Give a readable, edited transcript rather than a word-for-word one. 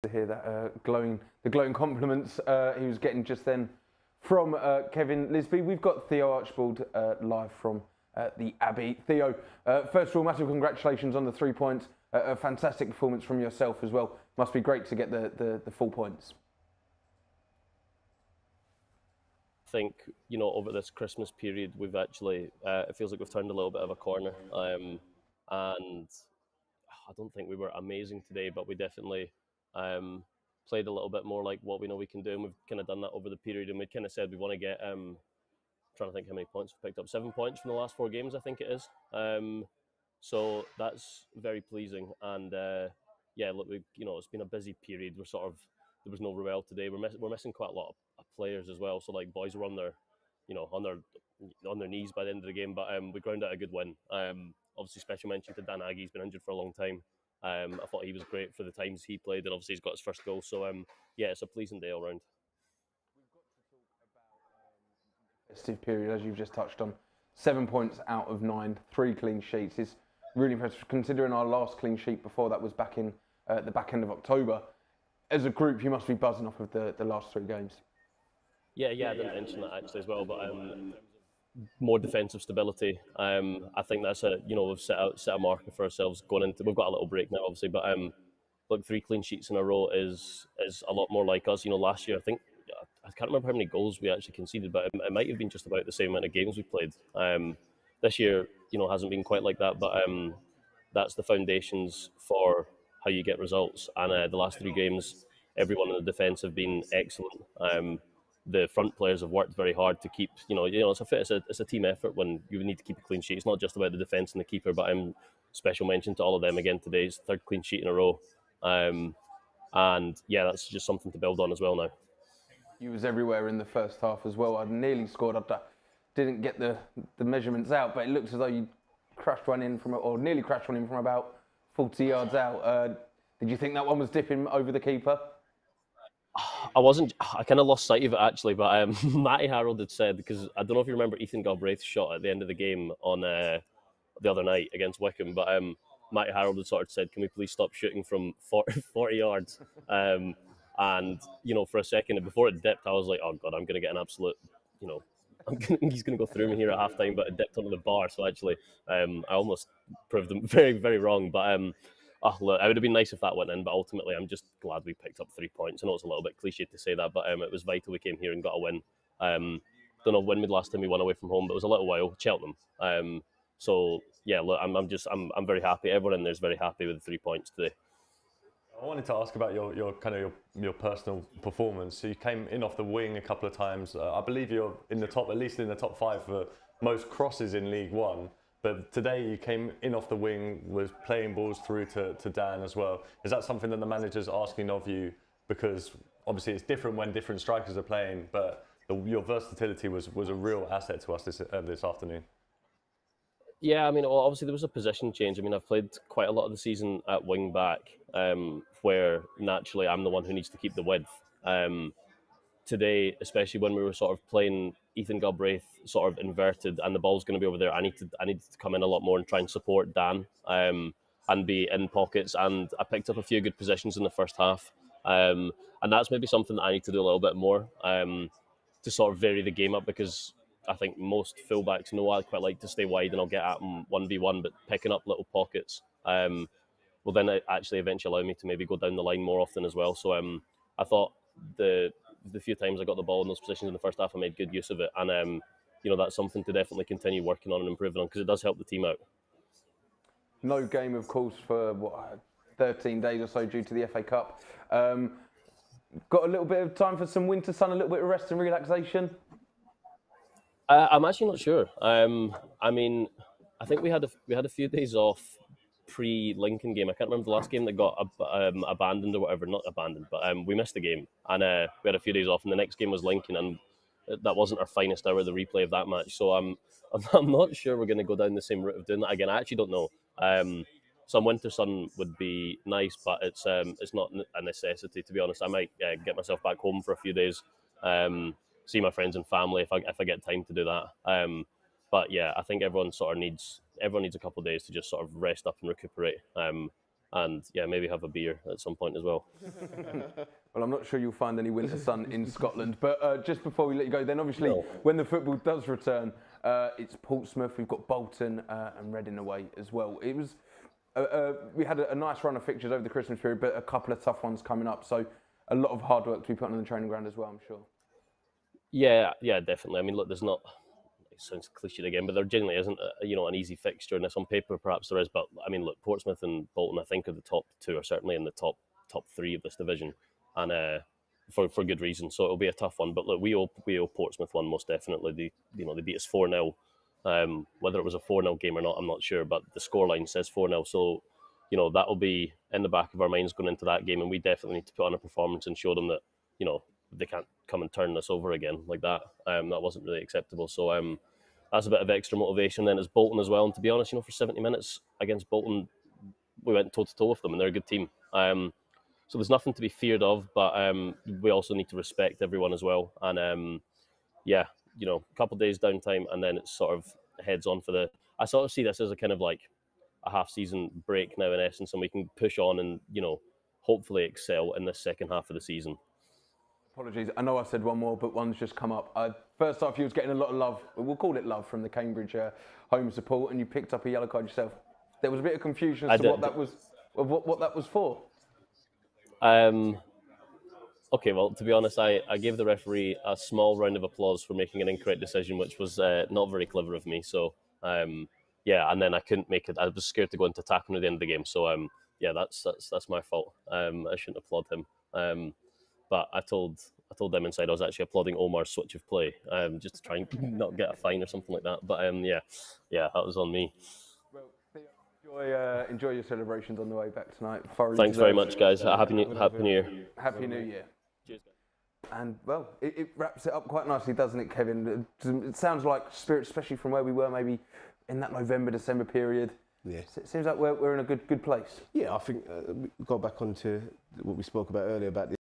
To hear that the glowing compliments he was getting just then from Kevin Lisby. We've got Theo Archibald live from the Abbey. Theo, first of all, massive congratulations on the 3 points. A fantastic performance from yourself as well. Must be great to get the full points. I think, you know, over this Christmas period, we've actually, it feels like we've turned a little bit of a corner. And I don't think we were amazing today, but we definitely played a little bit more like what we know we can do. And we've kind of done that over the period. And we kind of said we want to get, trying to think how many points we've picked up. 7 points from the last 4 games, I think it is. So that's very pleasing. And yeah, look, it's been a busy period. There was no Ruel today. We're missing quite a lot of players as well. So like boys were on their knees by the end of the game, but we ground out a good win. Obviously, special mention to Dan Aggie. He's been injured for a long time. I thought he was great for the times he played, and obviously he's got his first goal. So yeah, it's a pleasing day all round. We've got to talk about the festive period, as you've just touched on. 7 points out of 9, 3 clean sheets is really impressive, considering our last clean sheet before that was back in the back end of October. As a group, you must be buzzing off of the last 3 games. Yeah, I didn't mention that actually as well, but more defensive stability. I think that's we've set a marker for ourselves going into. We've got a little break now, obviously, but look, 3 clean sheets in a row is a lot more like us. You know, last year I can't remember how many goals we actually conceded, but it might have been just about the same amount of games we played. This year, hasn't been quite like that, but that's the foundations for how you get results. And the last 3 games, everyone in the defence have been excellent. The front players have worked very hard to keep, it's a team effort when you need to keep a clean sheet. It's not just about the defence and the keeper, but special mention to all of them again today. It's 3rd clean sheet in a row. And yeah, that's just something to build on as well now. You was everywhere in the first half as well. I nearly scored. I didn't get the measurements out, but it looked as though you nearly crashed one in from about 40 yards out. Did you think that one was dipping over the keeper? I kind of lost sight of it actually, but Matty Harold had said, because I don't know if you remember Ethan Galbraith's shot at the end of the game on the other night against Wickham, but Matty Harold had sort of said, can we please stop shooting from 40 yards? And, for a second, before it dipped, I was like, oh God, I'm going to get an absolute, he's going to go through me here at halftime, but it dipped onto the bar. So actually, I almost proved them very, very wrong. But look, it would have been nice if that went in, but ultimately I'm just glad we picked up 3 points. I know it's a little bit cliche to say that, but it was vital we came here and got a win. Don't know when the last time we won away from home, but it was a little while. Cheltenham. So yeah, look, I'm very happy. Everyone in there is very happy with the 3 points today. I wanted to ask about your personal performance. So you came in off the wing a couple of times. I believe you're in the top, at least in the top 5 for most crosses in League One. But today you came in off the wing, was playing balls through to Dan as well. Is that something that the manager's asking of you? Because obviously it's different when different strikers are playing, but your versatility was a real asset to us this afternoon. Yeah, I mean, obviously there was a position change. I mean, I've played quite a lot of the season at wing back, where naturally I'm the one who needs to keep the width. Today, especially when we were sort of playing Ethan Galbraith sort of inverted and the ball's going to be over there, I needed to come in a lot more and try and support Dan and be in pockets. And I picked up a few good positions in the first half. And that's maybe something that I need to do a little bit more to sort of vary the game up, because I think most fullbacks know I quite like to stay wide and I'll get at them 1v1, but picking up little pockets will then actually eventually allow me to maybe go down the line more often as well. So I thought the few times I got the ball in those positions in the first half, I made good use of it. And, that's something to definitely continue working on and improving on, because it does help the team out. No game, of course, for 13 days or so due to the FA Cup. Got a little bit of time for some winter sun, a little bit of rest and relaxation? I'm actually not sure. I mean, I think we had a few days off pre-Lincoln game. I can't remember the last game that got abandoned or whatever. Not abandoned, but we missed the game, and we had a few days off. And the next game was Lincoln, and that wasn't our finest hour, the replay of that match. So I'm not sure we're going to go down the same route of doing that again. I actually don't know. Some winter sun would be nice, but it's not a necessity, to be honest. I might get myself back home for a few days. See my friends and family if I get time to do that. But yeah, I think everyone needs a couple of days to just sort of rest up and recuperate. and yeah, maybe have a beer at some point as well. Well, I'm not sure you'll find any winter sun in Scotland, but just before we let you go, then obviously No. when the football does return, it's Portsmouth, we've got Bolton and Reading away as well. It was we had a nice run of fixtures over the Christmas period, but a couple of tough ones coming up, so a lot of hard work to be put on the training ground as well, I'm sure. Yeah, definitely. I mean, look, there's not. It sounds cliched again, but there generally isn't, an easy fixture. And on paper, perhaps there is. But I mean, look, Portsmouth and Bolton, I think, are the top two, or certainly in the top three of this division, and for good reason. So it'll be a tough one. But look, we owe Portsmouth one most definitely. They beat us 4-0. Whether it was a 4-0 game or not, I'm not sure. But the scoreline says 4-0. So that'll be in the back of our minds going into that game, and we definitely need to put on a performance and show them that they can't come and turn us over again like that. That wasn't really acceptable. So that's a bit of extra motivation. Then as Bolton as well. And to be honest, for 70 minutes against Bolton, we went toe to toe with them, and they're a good team. So there's nothing to be feared of, but we also need to respect everyone as well. And a couple of days downtime, and then it's sort of heads on for the. I sort of see this as a kind of like a half-season break now in essence, and we can push on and hopefully excel in the second half of the season. Apologies, I know I said one more, but one's just come up. First off, you was getting a lot of love, we'll call it love, from the Cambridge home support, and you picked up a yellow card yourself. There was a bit of confusion as to what that was for. Okay, well, to be honest, I gave the referee a small round of applause for making an incorrect decision, which was not very clever of me. So, and then I couldn't make it. I was scared to go into tackling at the end of the game. So, that's my fault. I shouldn't applaud him. But I told them inside I was actually applauding Omar's switch of play, just to try and not get a fine or something like that. But that was on me. Well, Theo, enjoy your celebrations on the way back tonight. Thanks very much, guys. Happy New Year. Happy New Year. Cheers, guys. And well, it wraps it up quite nicely, doesn't it, Kevin? It sounds like spirit, especially from where we were maybe in that November, December period. Yeah. It seems like we're in a good place. Yeah, I think we got back onto what we spoke about earlier about the